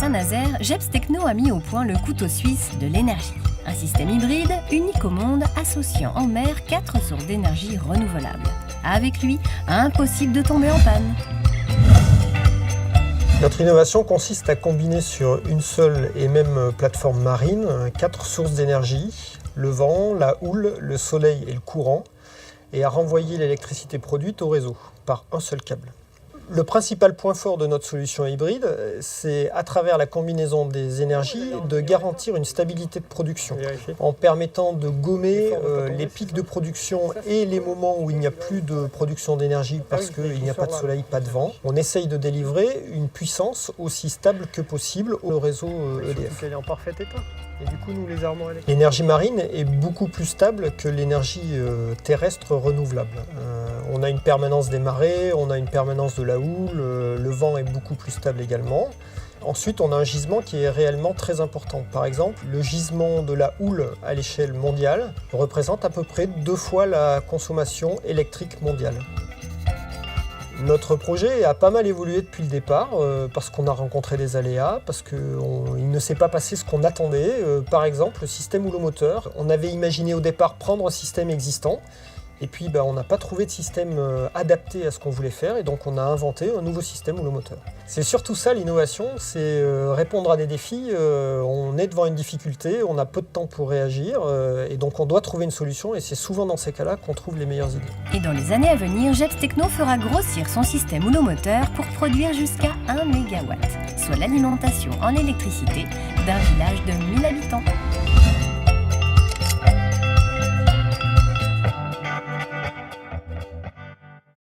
Saint-Nazaire, Geps Techno a mis au point le couteau suisse de l'énergie. Un système hybride, unique au monde, associant en mer 4 sources d'énergie renouvelables. Avec lui, impossible de tomber en panne. Notre innovation consiste à combiner sur une seule et même plateforme marine 4 sources d'énergie, le vent, la houle, le soleil et le courant, et à renvoyer l'électricité produite au réseau par un seul câble. Le principal point fort de notre solution hybride, c'est à travers la combinaison des énergies de garantir une stabilité de production en permettant de gommer les pics de production et les moments où il n'y a plus de production d'énergie parce qu'il n'y a pas de soleil, pas de vent. On essaye de délivrer une puissance aussi stable que possible au réseau EDF. Elle est en parfait état. Et du coup, nous, les armoires électriques. L'énergie marine est beaucoup plus stable que l'énergie terrestre renouvelable. On a une permanence des marées, on a une permanence de la houle, le vent est beaucoup plus stable également. Ensuite, on a un gisement qui est réellement très important. Par exemple, le gisement de la houle à l'échelle mondiale représente à peu près 2 fois la consommation électrique mondiale. Notre projet a pas mal évolué depuis le départ parce qu'on a rencontré des aléas, parce qu'il ne s'est pas passé ce qu'on attendait. Par exemple, le système houlomoteur, on avait imaginé au départ prendre un système existant et puis on n'a pas trouvé de système adapté à ce qu'on voulait faire et donc on a inventé un nouveau système houlomoteur. C'est surtout ça l'innovation, c'est répondre à des défis. On est devant une difficulté, on a peu de temps pour réagir et donc on doit trouver une solution et c'est souvent dans ces cas-là qu'on trouve les meilleures idées. Et dans les années à venir, Geps Techno fera grossir son système houlomoteur pour produire jusqu'à 1 MW, soit l'alimentation en électricité d'un village de 1000 habitants.